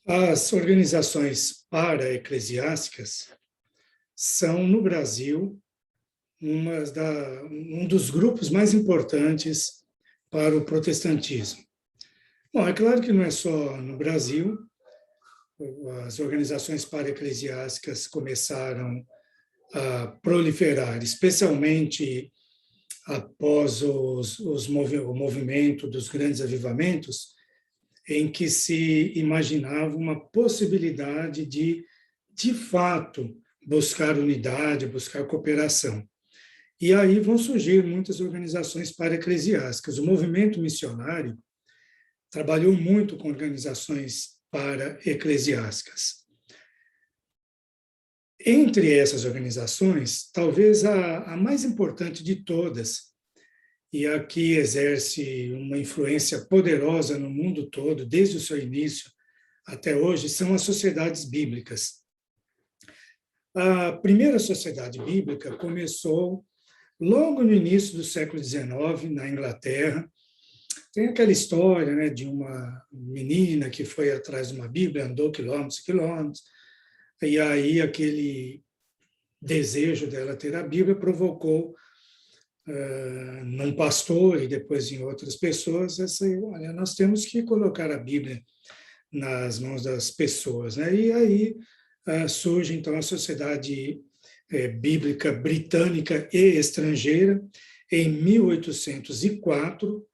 As organizações para-eclesiásticas são, no Brasil, um dos grupos mais importantes para o protestantismo. Bom, é claro que não é só no Brasil. As organizações para-eclesiásticas começaram a proliferar, especialmente após o movimento dos grandes avivamentos, em que se imaginava uma possibilidade de fato, buscar unidade, buscar cooperação. E aí vão surgir muitas organizações para-eclesiásticas. O movimento missionário trabalhou muito com organizações para-eclesiásticas. Entre essas organizações, talvez a mais importante de todas, e a que exerce uma influência poderosa no mundo todo, desde o seu início até hoje, são as sociedades bíblicas. A primeira sociedade bíblica começou logo no início do século XIX, na Inglaterra. Tem aquela história, né, de uma menina que foi atrás de uma Bíblia, andou quilômetros e quilômetros, e aí aquele desejo dela ter a Bíblia provocou num pastor e depois em outras pessoas, olha, nós temos que colocar a Bíblia nas mãos das pessoas, né? E aí surge então a Sociedade Bíblica Britânica e Estrangeira em 1804,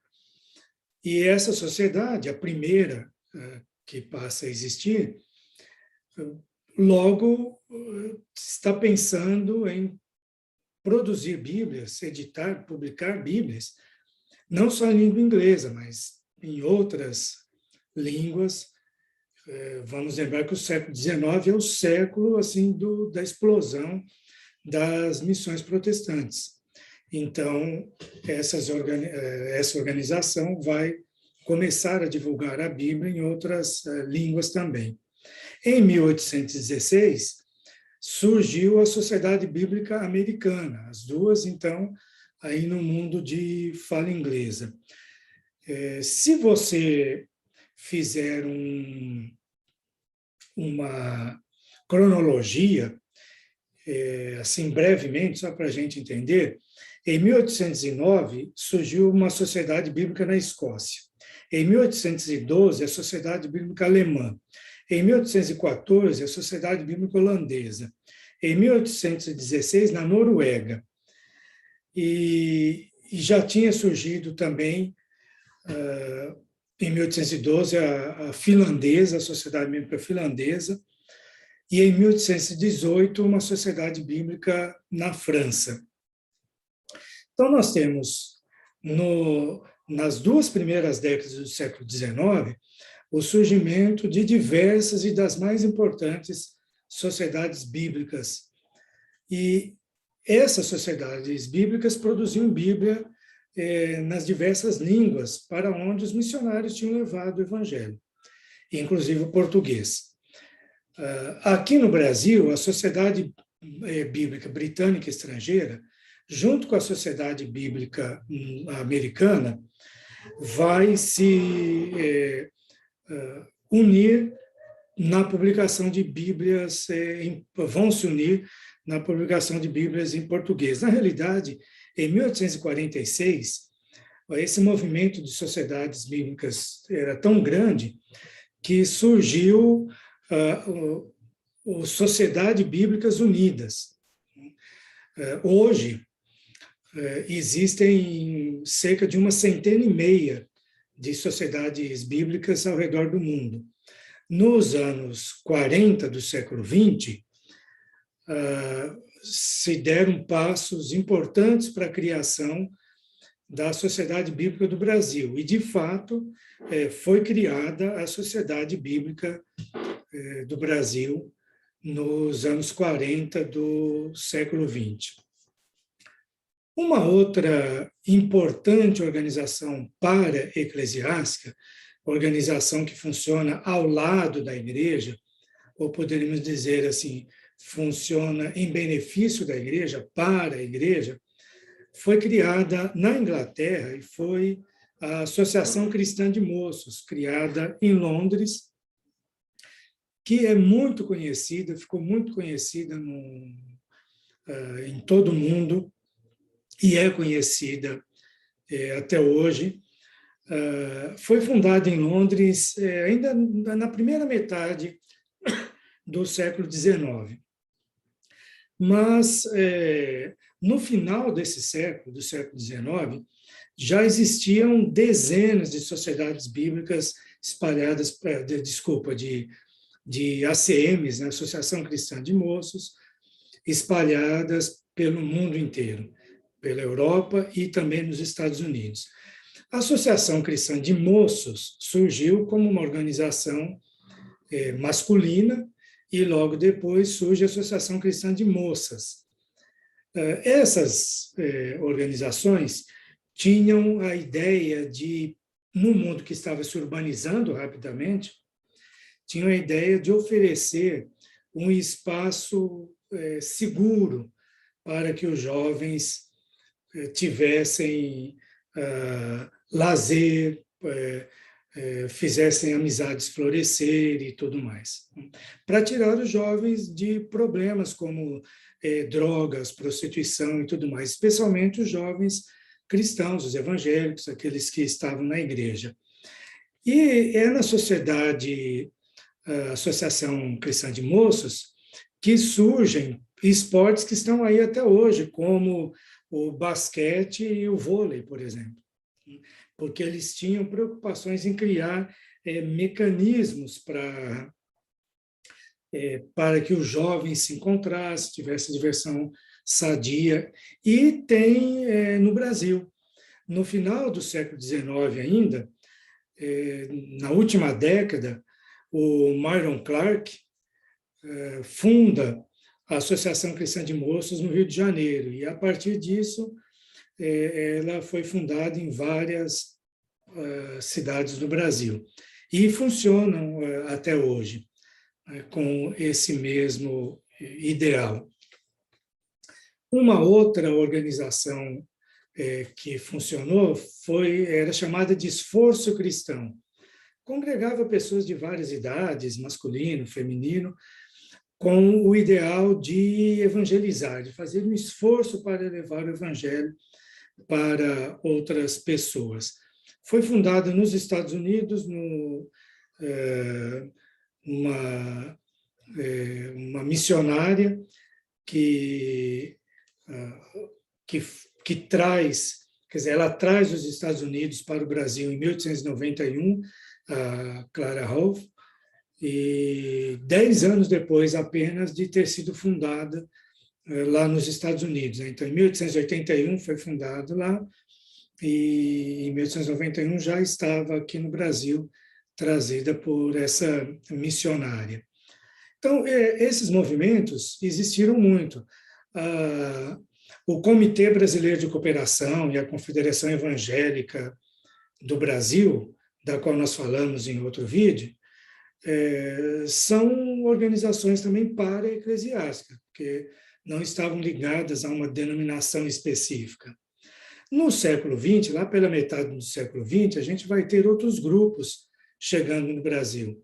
e essa sociedade, a primeira que passa a existir, logo está pensando em produzir Bíblias, editar, publicar Bíblias, não só em língua inglesa, mas em outras línguas. Vamos lembrar que o século XIX é o século assim da explosão das missões protestantes. Então, essa organização vai começar a divulgar a Bíblia em outras línguas também. Em 1816, surgiu a Sociedade Bíblica Americana, as duas, então, aí no mundo de fala inglesa. Se você fizer uma cronologia, assim, brevemente, só para a gente entender, em 1809 surgiu uma Sociedade Bíblica na Escócia. Em 1812, a Sociedade Bíblica Alemã. Em 1814, a Sociedade Bíblica Holandesa. Em 1816, na Noruega. E já tinha surgido também, em 1812, a finlandesa, a Sociedade Bíblica Finlandesa, e em 1818, uma Sociedade Bíblica na França. Então, nós temos, nas duas primeiras décadas do século XIX, o surgimento de diversas e das mais importantes sociedades bíblicas. E essas sociedades bíblicas produziam Bíblia nas diversas línguas para onde os missionários tinham levado o evangelho, inclusive o português. Aqui no Brasil, a Sociedade Bíblica Britânica Estrangeira, junto com a Sociedade Bíblica Americana, vai se unir na publicação de Bíblias, vão se unir na publicação de Bíblias em português. Na realidade, em 1846, esse movimento de sociedades bíblicas era tão grande que surgiu o Sociedade Bíblicas Unidas. Hoje, existem cerca de 150 de sociedades bíblicas ao redor do mundo. Nos anos 40 do século XX, se deram passos importantes para a criação da Sociedade Bíblica do Brasil. E, de fato, foi criada a Sociedade Bíblica do Brasil nos anos 40 do século XX. Uma outra importante organização para-eclesiástica, organização que funciona ao lado da igreja, ou poderíamos dizer assim, funciona em benefício da igreja, para a igreja, foi criada na Inglaterra e foi a Associação Cristã de Moços, criada em Londres que é muito conhecida, ficou muito conhecida em todo o mundo e é conhecida até hoje. Foi fundada em Londres ainda na primeira metade do século XIX. Mas, no final desse século, do século XIX, já existiam dezenas de sociedades bíblicas espalhadas, de ACMs, né, Associação Cristã de Moços, espalhadas pelo mundo inteiro, pela Europa e também nos Estados Unidos. A Associação Cristã de Moços surgiu como uma organização masculina e logo depois surge a Associação Cristã de Moças. Essas organizações tinham a ideia de, no mundo que estava se urbanizando rapidamente, tinham a ideia de oferecer um espaço seguro para que os jovens tivessem lazer, fizessem amizades florescer e tudo mais, para tirar os jovens de problemas como drogas, prostituição e tudo mais, especialmente os jovens cristãos, os evangélicos, aqueles que estavam na igreja. E é na sociedade, a Associação Cristã de Moços, que surgem esportes que estão aí até hoje, como o basquete e o vôlei, por exemplo, porque eles tinham preocupações em criar mecanismos para que os jovens se encontrassem, tivessem diversão sadia. E tem no Brasil. No final do século XIX ainda, na última década, o Myron Clark funda a Associação Cristã de Moços no Rio de Janeiro, e a partir disso ela foi fundada em várias cidades do Brasil e funcionam até hoje com esse mesmo ideal. Uma outra organização que funcionou era chamada de Esforço Cristão. Congregava pessoas de várias idades, masculino, feminino, com o ideal de evangelizar, de fazer um esforço para levar o evangelho para outras pessoas. Foi fundada nos Estados Unidos, uma missionária que traz, quer dizer, ela traz os Estados Unidos para o Brasil em 1891, a Clara Rolfe, e 10 anos depois apenas de ter sido fundada lá nos Estados Unidos. Então, em 1881 foi fundado lá, e em 1891 já estava aqui no Brasil, trazida por essa missionária. Então, esses movimentos existiram muito. O Comitê Brasileiro de Cooperação e a Confederação Evangélica do Brasil, da qual nós falamos em outro vídeo, são organizações também para-eclesiásticas, porque não estavam ligadas a uma denominação específica. No século XX, lá pela metade do século XX, a gente vai ter outros grupos chegando no Brasil,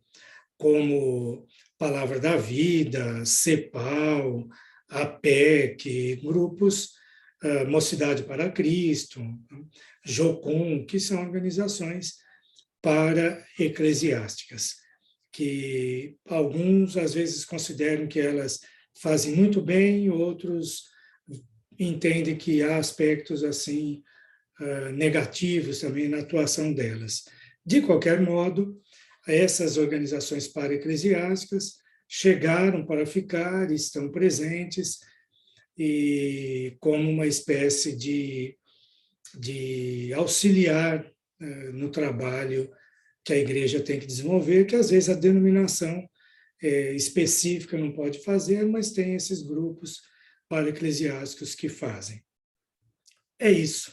como Palavra da Vida, CEPAL, APEC, grupos Mocidade para Cristo, JOCOM, que são organizações para-eclesiásticas, que alguns às vezes consideram que elas fazem muito bem, outros entendem que há aspectos assim negativos também na atuação delas. De qualquer modo, essas organizações para-eclesiásticas chegaram para ficar, estão presentes, e como uma espécie de auxiliar no trabalho que a igreja tem que desenvolver, que às vezes a denominação específica não pode fazer, mas tem esses grupos para-eclesiásticos que fazem. É isso.